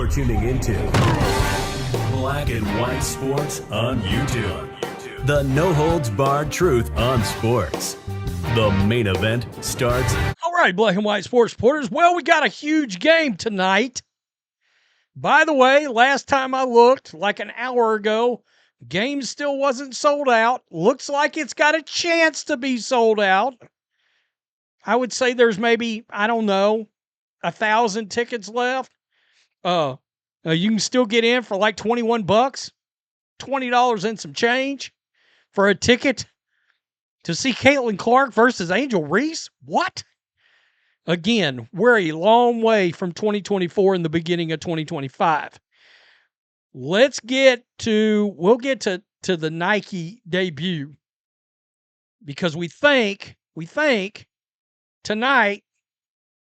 You're tuning into Black and White Sports on YouTube. The no-holds-barred truth on sports. The main event starts. All right, Black and White Sports supporters. Well, we got a huge game tonight. By the way, last time I looked, like an hour ago, game still wasn't sold out. Looks like it's got a chance to be sold out. I would say there's maybe, 1,000 tickets left. You can still get in for like $21, $20 and some change for a ticket to see Caitlin Clark versus Angel Reese. What? Again, we're a long way from 2024 and the beginning of 2025. We'll get to the Nike debut because we think tonight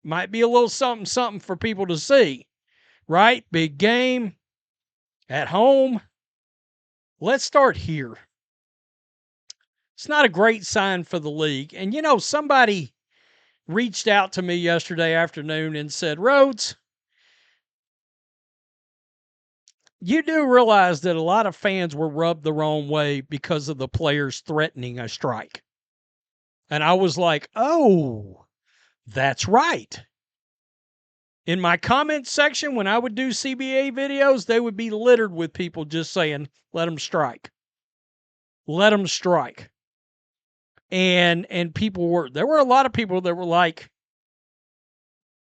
might be a little something for people to see, right? Big game at home. Let's start here. It's not a great sign for the league. And, somebody reached out to me yesterday afternoon and said, Rhodes, you do realize that a lot of fans were rubbed the wrong way because of the players threatening a strike. And I was like, oh, that's right. In my comment section, when I would do CBA videos, they would be littered with people just saying, let them strike. Let them strike. And there were a lot of people that were like,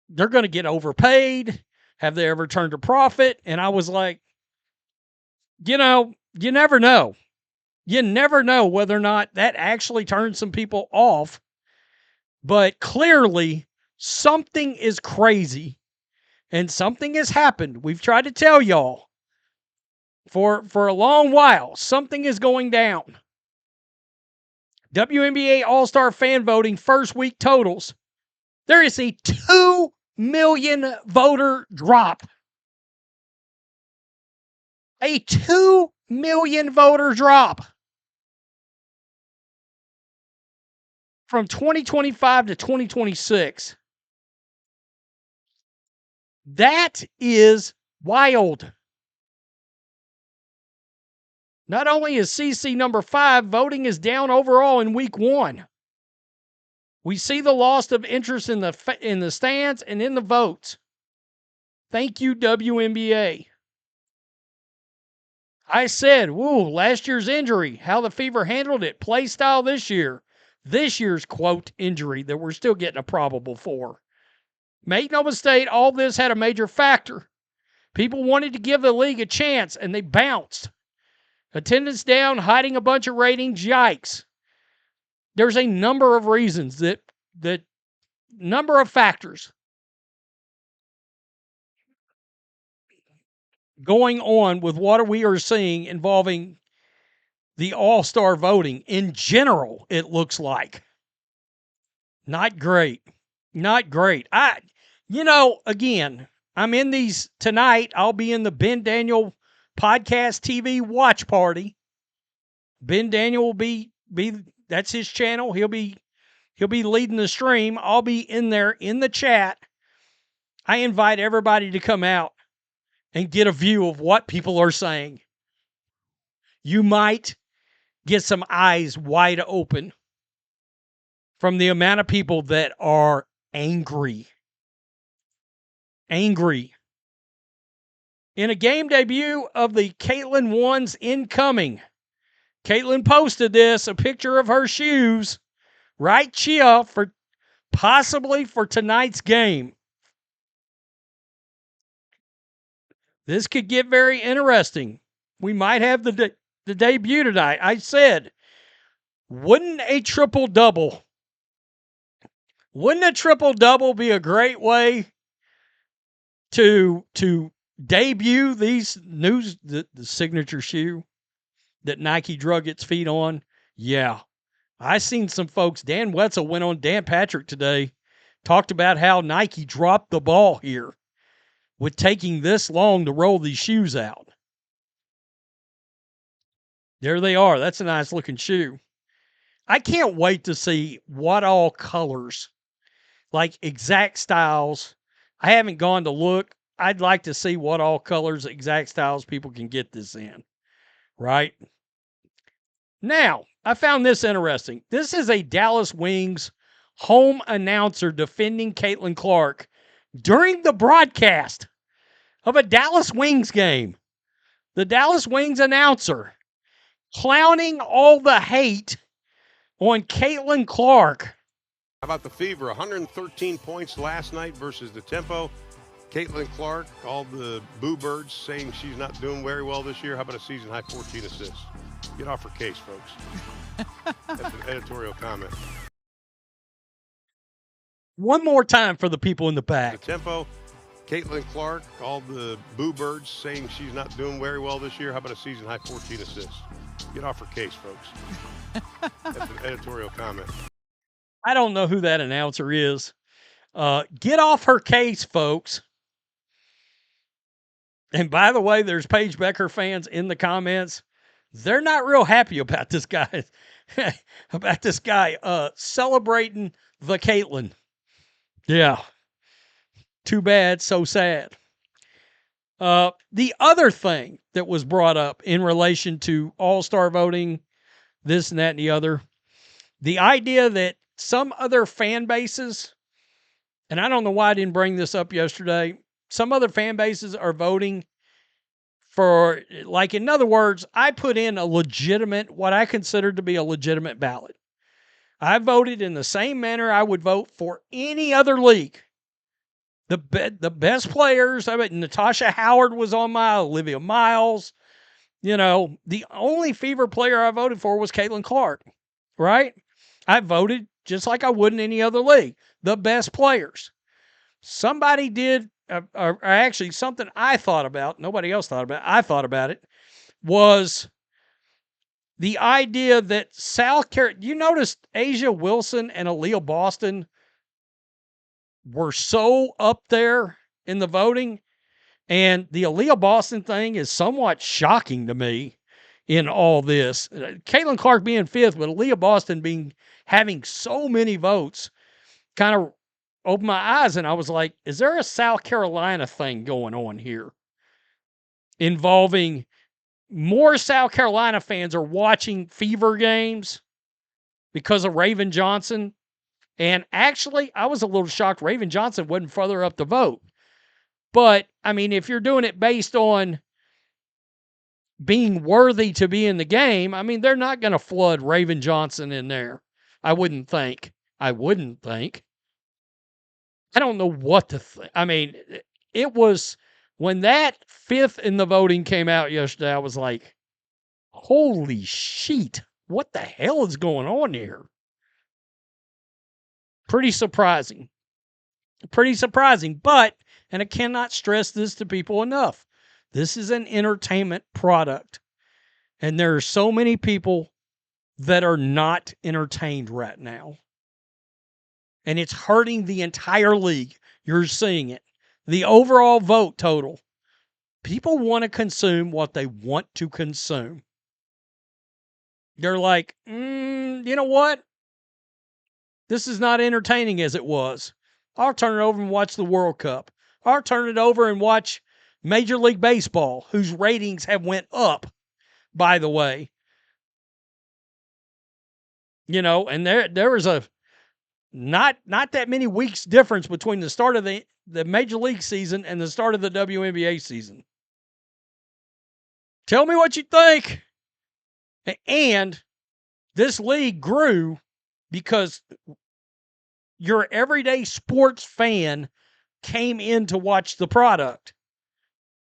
they're going to get overpaid. Have they ever turned a profit? And I was like, you never know. You never know whether or not that actually turns some people off. But clearly, something is crazy and something has happened. We've tried to tell y'all for a long while, something is going down. WNBA All-Star fan voting first week totals. There is a 2 million voter drop. A 2 million voter drop from 2025 to 2026. That is wild. Not only is CC number 5, voting is down overall in week 1. We see the loss of interest in the stands and in the votes. Thank you, WNBA. I said, last year's injury, how the Fever handled it, play style this year. This year's, quote, injury that we're still getting a probable for. Make no mistake, all this had a major factor. People wanted to give the league a chance, and they bounced. Attendance down, hiding a bunch of ratings, yikes. There's a number of reasons that number of factors going on with what we are seeing involving the All-Star voting. In general, it looks like. Not great. Not great. Again, I'm in these tonight. I'll be in the Ben Daniel Podcast TV watch party. Ben Daniel will be that's his channel. He'll be leading the stream. I'll be in there in the chat. I invite everybody to come out and get a view of what people are saying. You might get some eyes wide open from the amount of people that are angry. Angry. In a game debut of the Caitlin ones incoming, Caitlin posted a picture of her shoes, right, Chia, possibly for tonight's game. This could get very interesting. We might have the debut tonight. I said, wouldn't a triple-double be a great way to debut these the signature shoe that Nike drug its feet on? Yeah. I seen some folks. Dan Wetzel went on Dan Patrick today, talked about how Nike dropped the ball here with taking this long to roll these shoes out. There they are. That's a nice looking shoe. I can't wait to see what all colors, like exact styles. I haven't gone to look I'd like to see what all colors, exact styles people can get this in, right? Now, I found this interesting. This is a Dallas Wings home announcer defending Caitlin Clark during the broadcast of a Dallas Wings game. The Dallas Wings announcer clowning all the hate on Caitlin Clark. How about the Fever? 113 points last night versus the Tempo. Caitlin Clark, all the boo birds saying she's not doing very well this year. How about a season high 14 assists? Get off her case, folks. That's an editorial comment. One more time for the people in the back. The Tempo, Caitlin Clark, all the boo birds saying she's not doing very well this year. How about a season high 14 assists? Get off her case, folks. That's an editorial comment. I don't know who that announcer is. Get off her case, folks. And by the way, there's Paige Becker fans in the comments. They're not real happy about this guy, celebrating the Caitlin. Yeah. Too bad, so sad. The other thing that was brought up in relation to all-star voting, this and that and the other, the idea that some other fan bases, and I don't know why I didn't bring this up yesterday, some other fan bases are voting for, like, in other words, I put in a legitimate, what I consider to be a legitimate ballot. I voted in the same manner I would vote for any other league. The best players, I mean, Natasha Howard was on my, Olivia Miles. You know, the only Fever player I voted for was Caitlin Clark, right? I voted just like I would in any other league. The best players. Somebody did, or actually something I thought about, nobody else thought about, I thought about it, was the idea that South Carolina, you noticed Asia Wilson and Aaliyah Boston were so up there in the voting, and the Aaliyah Boston thing is somewhat shocking to me in all this. Caitlin Clark being fifth, but Aaliyah Boston having so many votes kind of opened my eyes, and I was like, is there a South Carolina thing going on here involving more South Carolina fans are watching Fever games because of Raven Johnson? And actually, I was a little shocked Raven Johnson wasn't further up the vote. But, I mean, if you're doing it based on being worthy to be in the game, I mean, they're not going to flood Raven Johnson in there. I wouldn't think. I don't know what to think. I mean, it was, when that fifth in the voting came out yesterday, I was like, holy shit, what the hell is going on here? Pretty surprising. But, and I cannot stress this to people enough, this is an entertainment product. And there are so many people that are not entertained right now. And it's hurting the entire league. You're seeing it. The overall vote total. People want to consume what they want to consume. They're like, you know what? This is not entertaining as it was. I'll turn it over and watch the World Cup. I'll turn it over and watch Major League Baseball, whose ratings have went up, by the way. You know, and there was a not that many weeks difference between the start of the Major League season and the start of the WNBA season. Tell me what you think. And this league grew because your everyday sports fan came in to watch the product.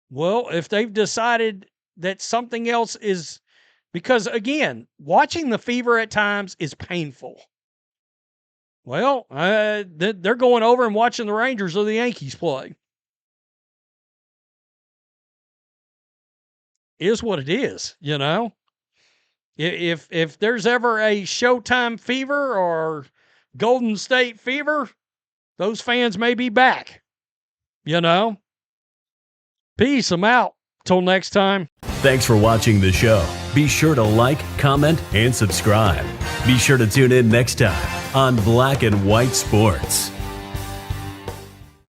Well, if they've decided that something else is, because again, watching the Fever at times is painful. Well, they're going over and watching the Rangers or the Yankees play. Is what it is, you know. If there's ever a Showtime Fever or Golden State Fever, those fans may be back, you know. Peace, I'm out. Till next time. Thanks for watching the show. Be sure to like, comment, and subscribe. Be sure to tune in next time on Black and White Sports.